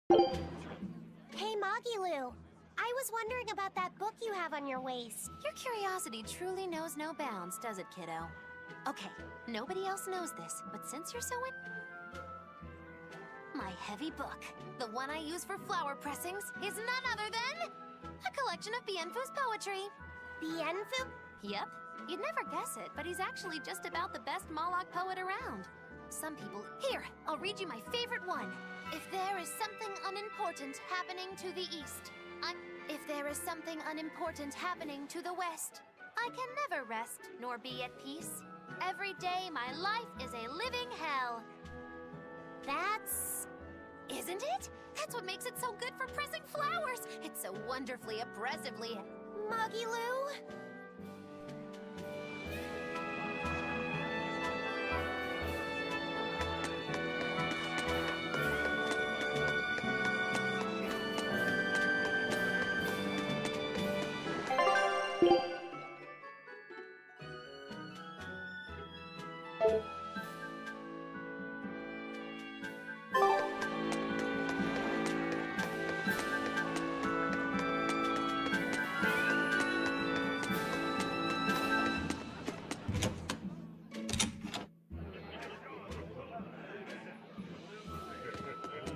Hey, Magilu. I was wondering about that book you have on your waist. Your curiosity truly knows no bounds, does it, kiddo? Okay, nobody else knows this, but since you're so my heavy book, the one I use for flower pressings, is none other than a collection of Bienfu's poetry. Bienfu? Yep. You'd never guess it, but he's actually just about the best Moloch poet around. Some people... Here, I'll read you my favorite one. If there is something unimportant happening to the east, if there is something unimportant happening to the west, I can never rest nor be at peace. Every day my life is a living hell. That's... Isn't it? That's what makes it so good for pressing flowers. It's so wonderfully oppressively... Magilu?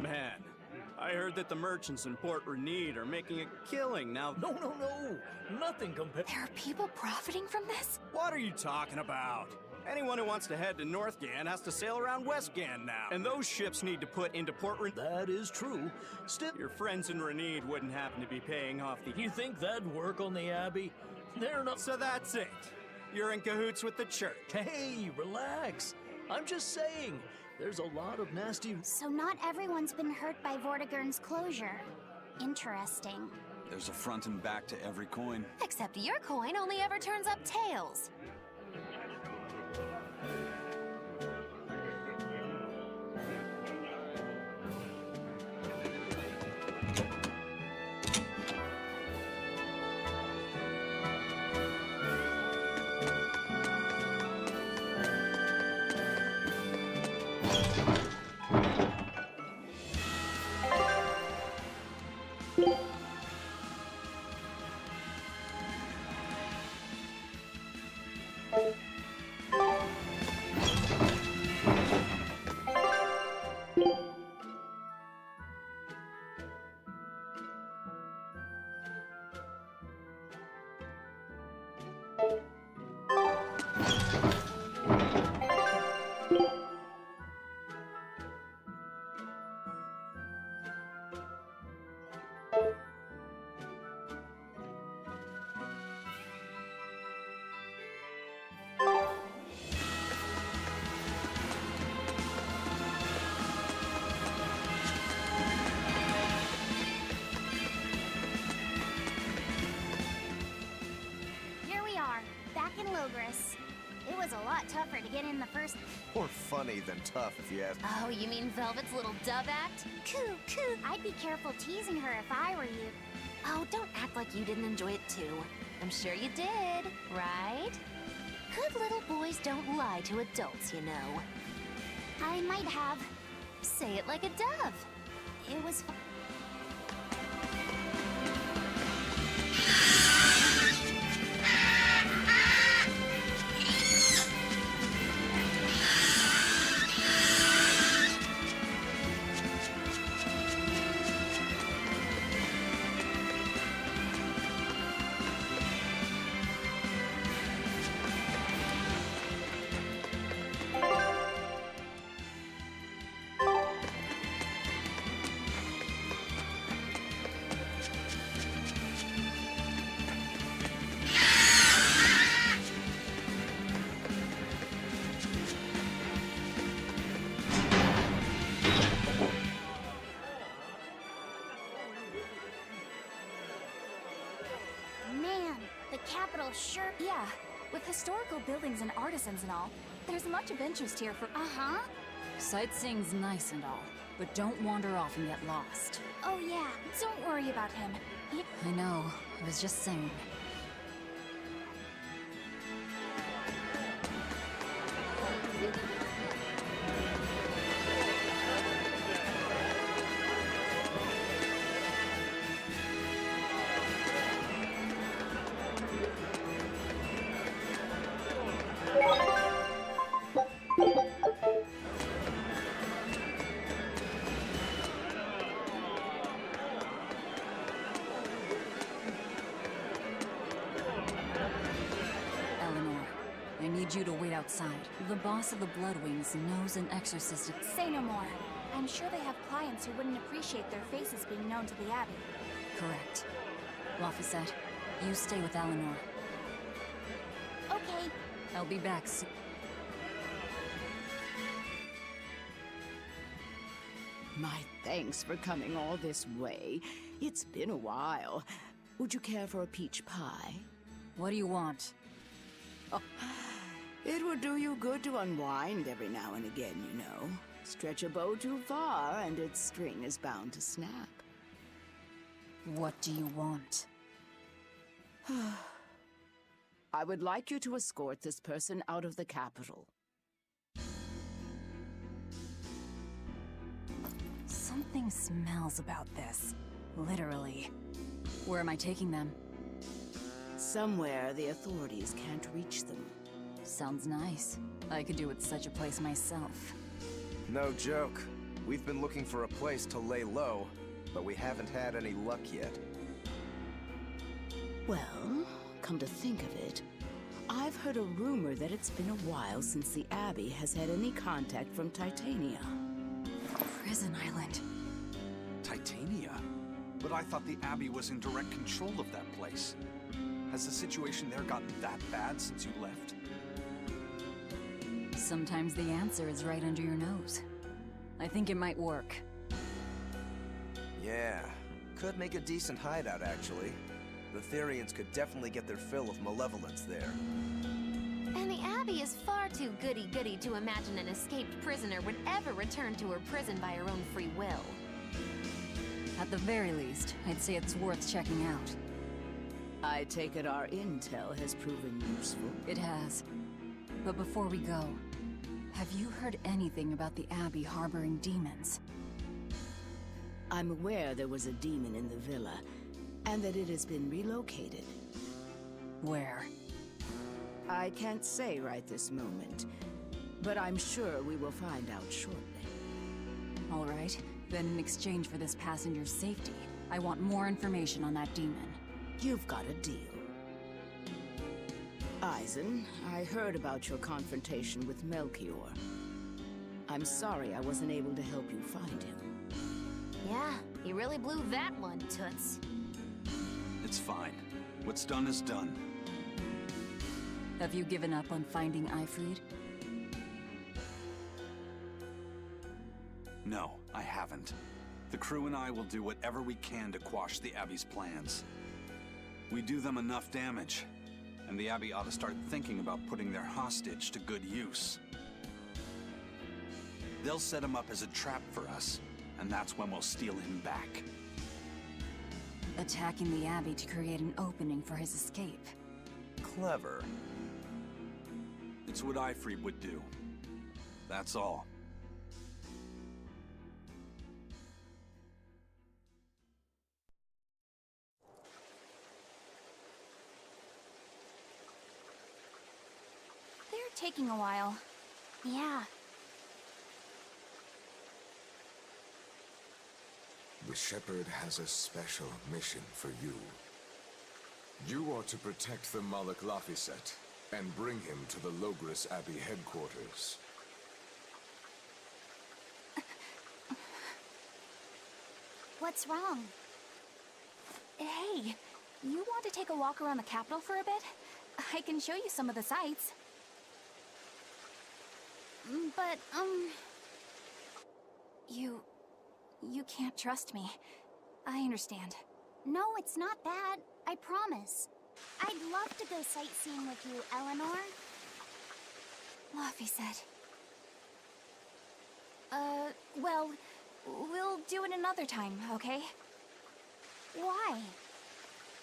Man, I heard that the merchants in Port Renede are making a killing now. No. Nothing compared. There are people profiting from this? What are you talking about? Anyone who wants to head to North Gan has to sail around West Gan now. And those ships need to put into Port Renede. That is true. Still, Your friends in Renede wouldn't happen to be paying off the... you think that'd work on the Abbey? They're not... So that's it. You're in cahoots with the church. Hey, relax. I'm just saying, there's a lot of nasty... So not everyone's been hurt by Vortigern's closure. Interesting. There's a front and back to every coin. Except your coin only ever turns up tails. It was a lot tougher to get in the first... More funny than tough, if you ask. Oh, you mean Velvet's little dove act? Coo, coo. I'd be careful teasing her if I were you. Oh, don't act like you didn't enjoy it too. I'm sure you did, right? Good little boys don't lie to adults, you know. I might have. Say it like a dove. It was fun. Sure. Yeah, with historical buildings and artisans and all, there's much of interest here for... Uh-huh. Sightseeing's nice and all, but don't wander off and get lost. Oh, yeah. Don't worry about him. I know. I was just saying. need you to wait outside. The boss of the Bloodwings knows an exorcist. Say no more. I'm sure they have clients who wouldn't appreciate their faces being known to the Abbey. Correct. Laphicet, you stay with Eleanor. Okay. I'll be back soon. My thanks for coming all this way. It's been a while. Would you care for a peach pie? What do you want? Oh, it would do you good to unwind every now and again, you know. Stretch a bow too far, and its string is bound to snap. What do you want? I would like you to escort this person out of the capital. Something smells about this. Literally. Where am I taking them? Somewhere the authorities can't reach them. Sounds nice. I could do with such a place myself. No joke. We've been looking for a place to lay low, but we haven't had any luck yet. Well, come to think of it, I've heard a rumor that it's been a while since the Abbey has had any contact from Titania. Prison Island. Titania? But I thought the Abbey was in direct control of that place. Has the situation there gotten that bad since you left? Sometimes the answer is right under your nose. I think it might work. Yeah, could make a decent hideout, actually. The Therians could definitely get their fill of malevolence there. And the Abbey is far too goody-goody to imagine an escaped prisoner would ever return to her prison by her own free will. At the very least, I'd say it's worth checking out. I take it our intel has proven useful. It has. But before we go, have you heard anything about the Abbey harboring demons? I'm aware there was a demon in the villa, and that it has been relocated. Where? I can't say right this moment, but I'm sure we will find out shortly. All right. Then in exchange for this passenger's safety, I want more information on that demon. You've got a deal. Eisen, I heard about your confrontation with Melchior. I'm sorry I wasn't able to help you find him. Yeah, he really blew that one, Toots. It's fine. What's done is done. Have you given up on finding Eifried? No, I haven't. The crew and I will do whatever we can to quash the Abbey's plans. We do them enough damage, and the Abbey ought to start thinking about putting their hostage to good use. They'll set him up as a trap for us, and that's when we'll steal him back. Attacking the Abbey to create an opening for his escape. Clever. It's what Eifried would do. That's all. They're taking a while. Yeah. The Shepherd has a special mission for you. You are to protect the Malak Laphicet and bring him to the Logris Abbey headquarters. What's wrong? Hey, you want to take a walk around the capital for a bit? I can show you some of the sights. But, You can't trust me. I understand. no, it's not that. I promise. I'd love to go sightseeing with you, Eleanor. Laphicet. Well, we'll do it another time, okay? Why?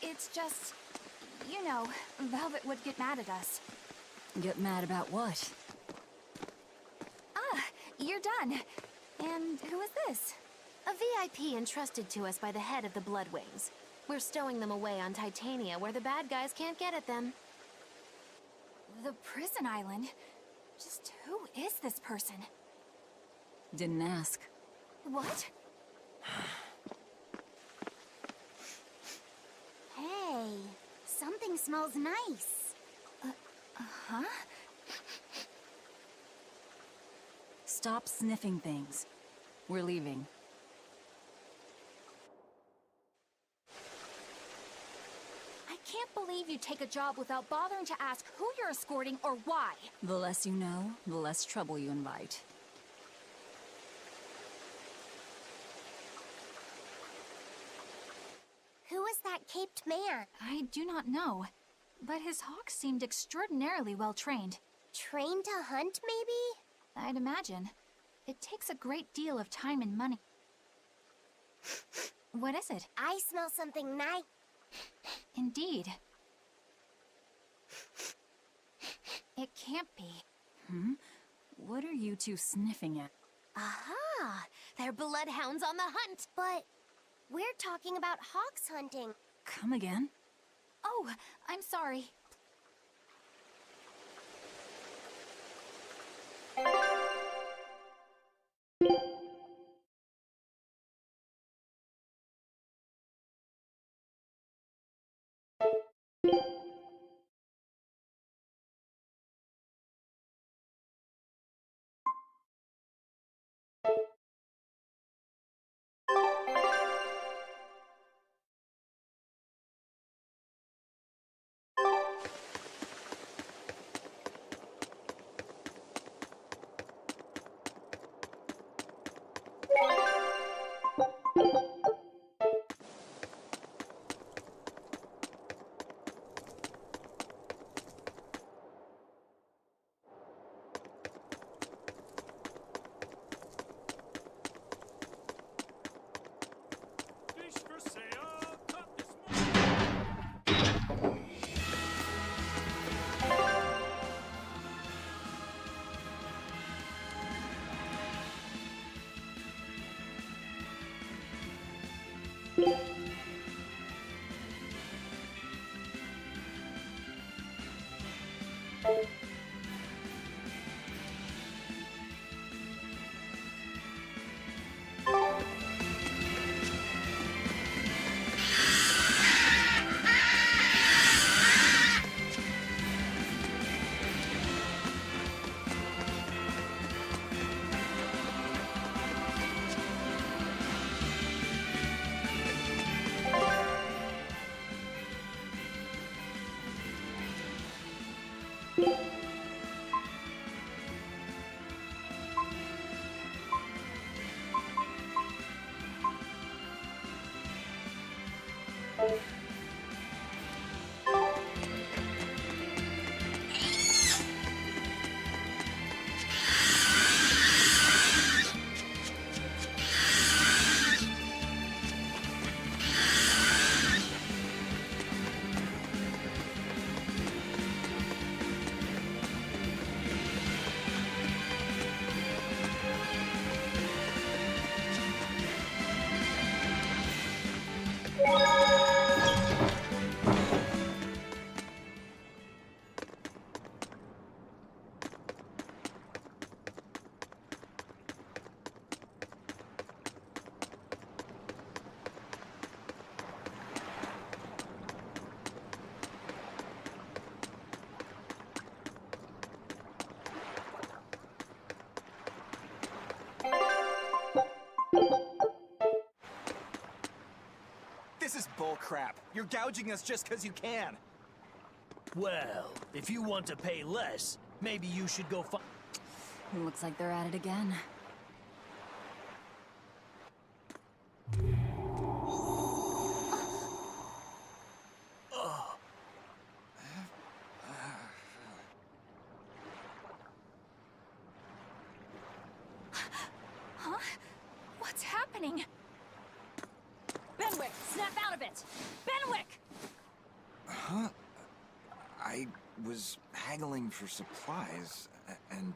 It's just, you know, Velvet would get mad at us. Get mad about what? Ah, you're done. And who is this? A VIP entrusted to us by the head of the Bloodwings. We're stowing them away on Titania where the bad guys can't get at them. The prison island? Just who is this person? Didn't ask. What? Hey, something smells nice. Huh? Stop sniffing things. We're leaving. I can't believe you take a job without bothering to ask who you're escorting or why. The less you know, the less trouble you invite. Who is that caped man? I do not know, but his hawk seemed extraordinarily well trained. Trained to hunt, maybe? I'd imagine. It takes a great deal of time and money. What is it? I smell something nice. Indeed. It can't be. What are you two sniffing at? Aha! They're bloodhounds on the hunt! But we're talking about hawks hunting. Come again? Oh, I'm sorry. Fish for sale. Caught this This is bullcrap. You're gouging us just because you can. Well, if you want to pay less, maybe you should go find... Looks like they're at it again. Huh? What's happening? Benwick, snap out of it! Benwick! Huh? I was haggling for supplies, and...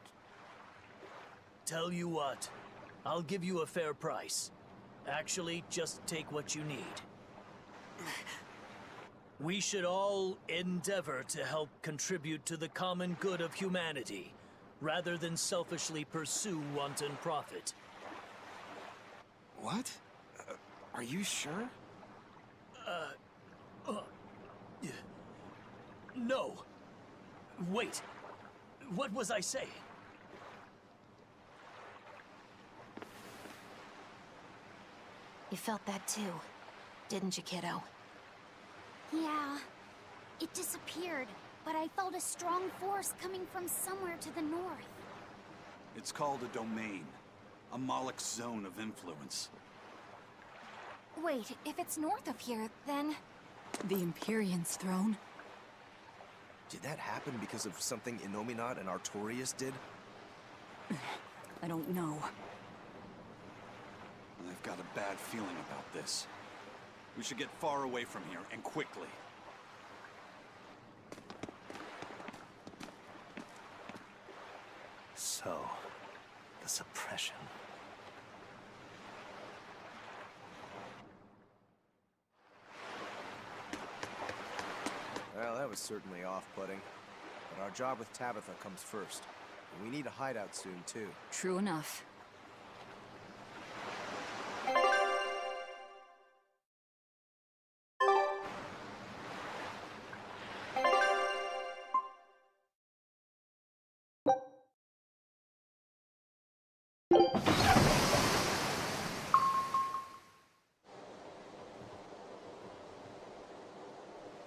Tell you what, I'll give you a fair price. Actually, just take what you need. We should all endeavor to help contribute to the common good of humanity, rather than selfishly pursue wanton profit. What? Are you sure? No. Wait. What was I saying? You felt that too, didn't you, kiddo? Yeah. It disappeared, but I felt a strong force coming from somewhere to the north. It's called a domain. A Moloch zone of influence. Wait, if it's north of here, then... The Empyrean's throne? Did that happen because of something Innominat and Artorias did? I don't know. I've got a bad feeling about this. We should get far away from here, and quickly. So, the suppression. Well, that was certainly off-putting. But our job with Tabitha comes first. And we need a hideout soon, too. True enough.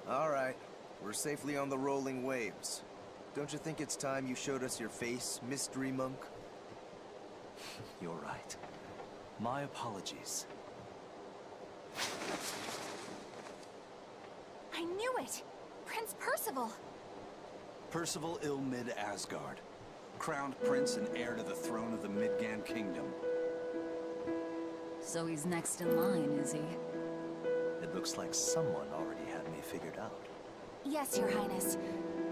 All right. We're safely on the rolling waves. Don't you think it's time you showed us your face, Mystery Monk? You're right. My apologies. I knew it! Prince Percival! Percival Ilmid Asgard. Crowned prince and heir to the throne of the Midgand Kingdom. So he's next in line, is he? It looks like someone already had me figured out. Yes, Your Highness.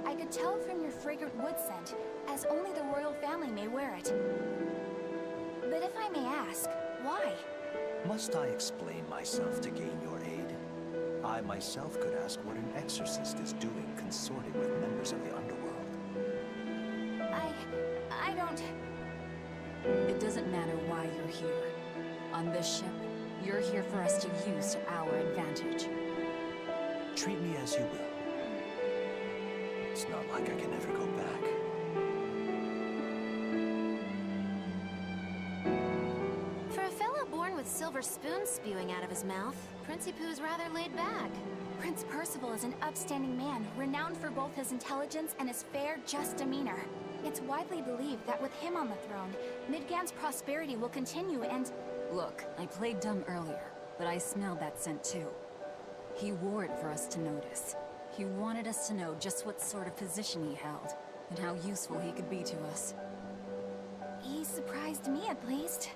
I could tell from your fragrant wood scent, as only the royal family may wear it. But if I may ask, why? Must I explain myself to gain your aid? I myself could ask what an exorcist is doing consorting with members of the underworld. I don't... It doesn't matter why you're here. On this ship, you're here for us to use to our advantage. Treat me as you will. It's not like I can ever go back. For a fellow born with silver spoons spewing out of his mouth, Princi Poo's rather laid back. Prince Percival is an upstanding man, renowned for both his intelligence and his fair, just demeanor. It's widely believed that with him on the throne, Midgand's prosperity will continue and... Look, I played dumb earlier, but I smelled that scent too. He wore it for us to notice. He wanted us to know just what sort of position he held, and how useful he could be to us. He surprised me, at least.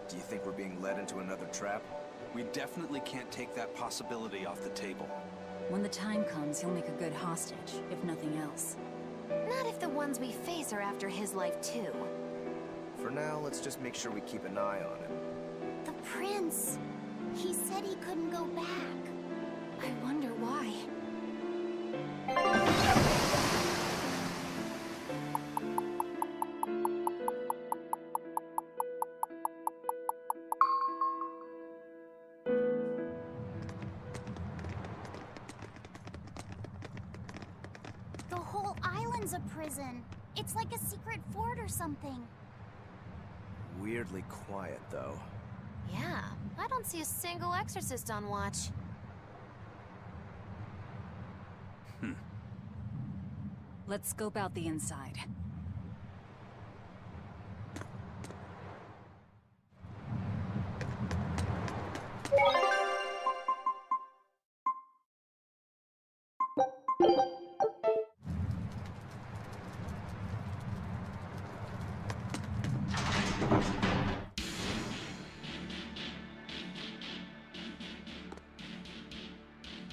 Do you think we're being led into another trap? We definitely can't take that possibility off the table. When the time comes, he'll make a good hostage, if nothing else. Not if the ones we face are after his life too. For now, let's just make sure we keep an eye on him. The prince. He said he couldn't go back. I wonder why. The whole island's a prison. It's like a secret fort or something. Weirdly quiet, though. Yeah, I don't see a single exorcist on watch. Let's scope out the inside.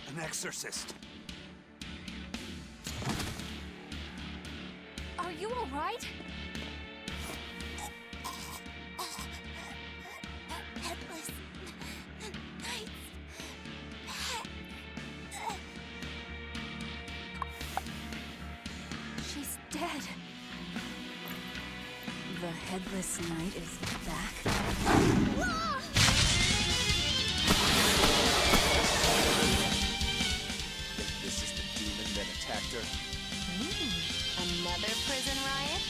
An exorcist. Are you all right? Headless Knight's pet. She's dead. The Headless Knight is back. This is the demon that attacked her. Another prison riot?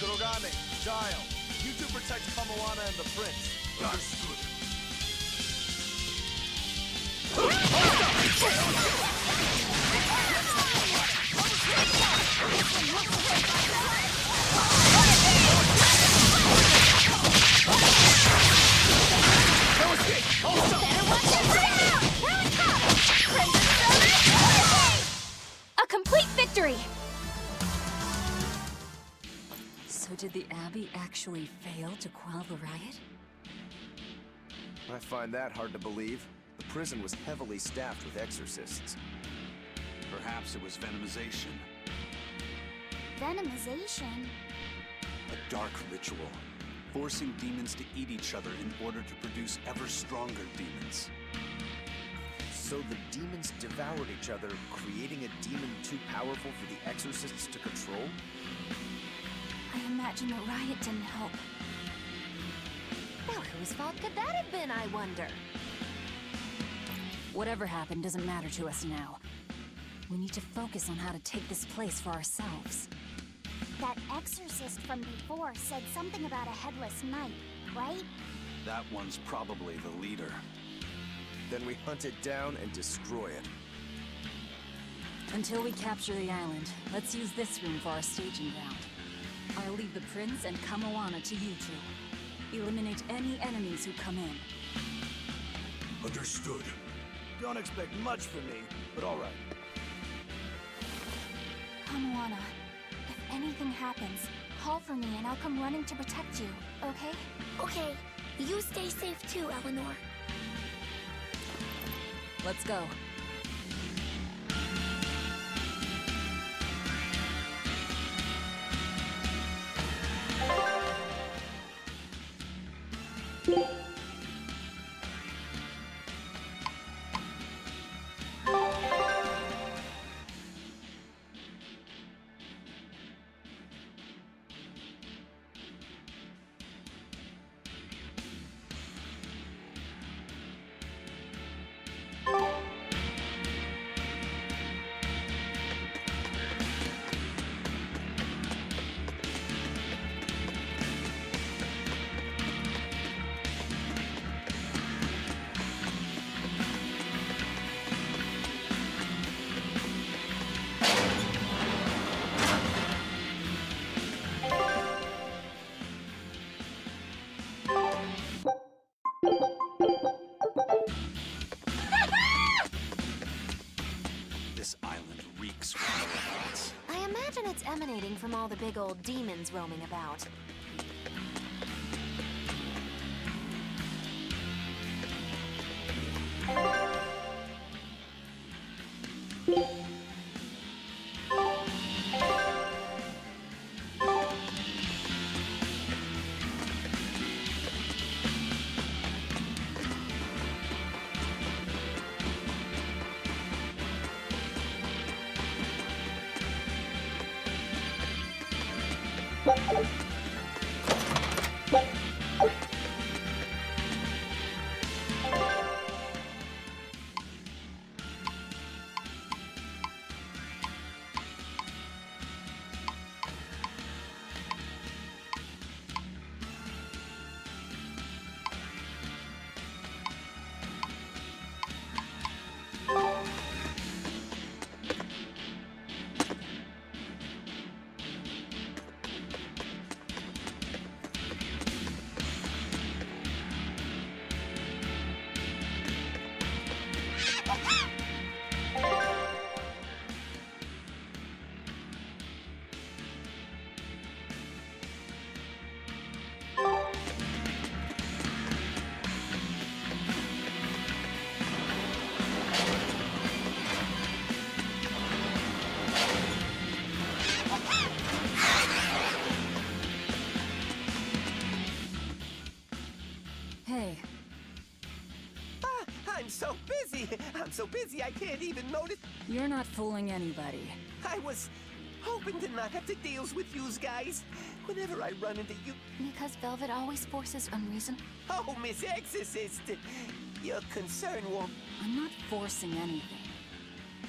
Kurogane, Giles. protect Kamoana and the prince. Understood. A complete victory! So did the Abbey actually fail to quell the riot? I find that hard to believe. The prison was heavily staffed with exorcists. Perhaps it was venomization. Venomization? A dark ritual, forcing demons to eat each other in order to produce ever stronger demons. So the demons devoured each other, creating a demon too powerful for the exorcists to control? I imagine the riot didn't help. Well, whose fault could that have been, I wonder? Whatever happened doesn't matter to us now. We need to focus on how to take this place for ourselves. That exorcist from before said something about a headless knight, right? That one's probably the leader. Then we hunt it down and destroy it. Until we capture the island, let's use this room for our staging ground. I'll leave the prince and Kamoana to you two. Eliminate any enemies who come in. Understood. Don't expect much from me, but all right. Kamoana, if anything happens, call for me and I'll come running to protect you, okay? Okay, you stay safe too, Eleanor. Let's go. This island reeks with malevolence. I imagine it's emanating from all the big old demons roaming about. Hey, I'm so busy. I'm so busy I can't even notice. you're not fooling anybody. I was hoping to not have to deal with yous guys. Whenever I run into you... Because Velvet always forces unreason. Oh, Miss Exorcist, your concern won't... I'm not forcing anything.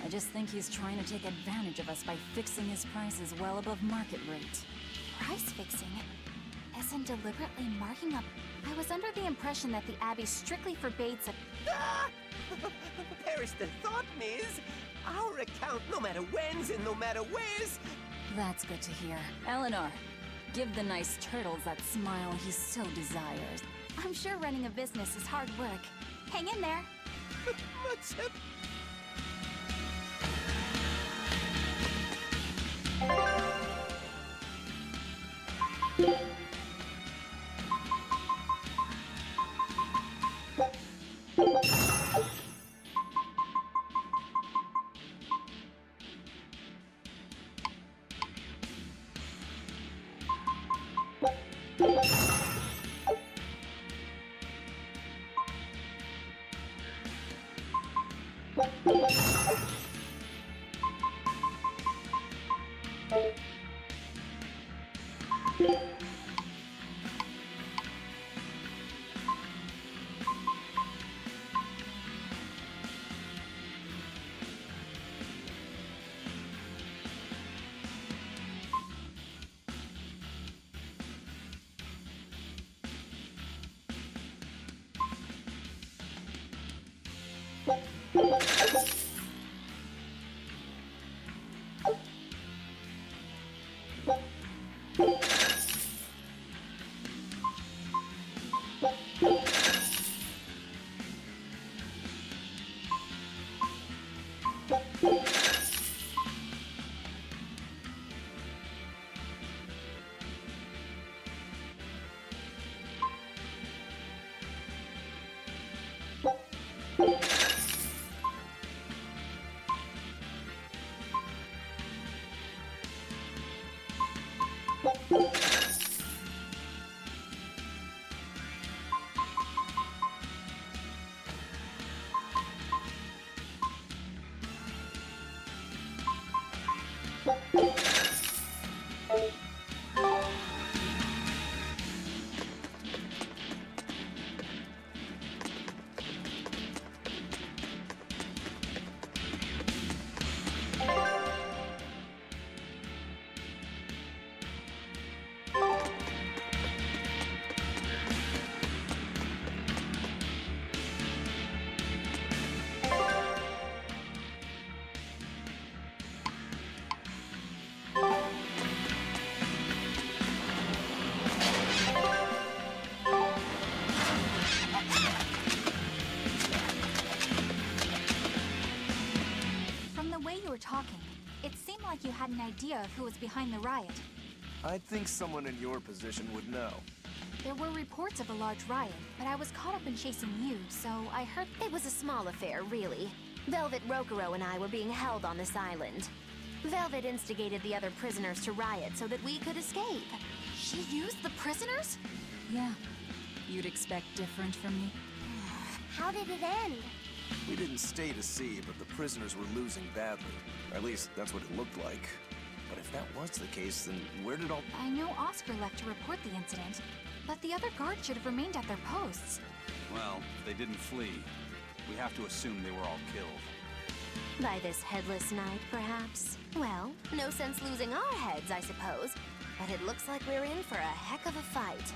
I just think he's trying to take advantage of us by fixing his prices well above market rate. Price fixing? isn't deliberately marking up. I was under the impression that the Abbey strictly forbids a... Ah! Perish the thought, Miss. Our account, no matter when's and no matter where's. That's good to hear. Eleanor, give the nice turtles that smile he so desires. I'm sure running a business is hard work. Hang in there. What's up? Talking, it seemed like you had an idea of who was behind the riot. I'd think someone in your position would know. There were reports of a large riot, but I was caught up in chasing you, so I heard... It was a small affair, really. Velvet Rokuro and I were being held on this island. Velvet instigated the other prisoners to riot so that we could escape. She used the prisoners? Yeah. You'd expect different from me? How did it end? We didn't stay to see, but the prisoners were losing badly. At least, that's what it looked like. But if that was the case, then where did all... I know Oscar left to report the incident, but the other guards should have remained at their posts. Well, if they didn't flee, we have to assume they were all killed. By this headless night, perhaps? Well, no sense losing our heads, I suppose. But it looks like we're in for a heck of a fight.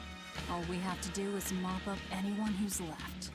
All we have to do is mop up anyone who's left.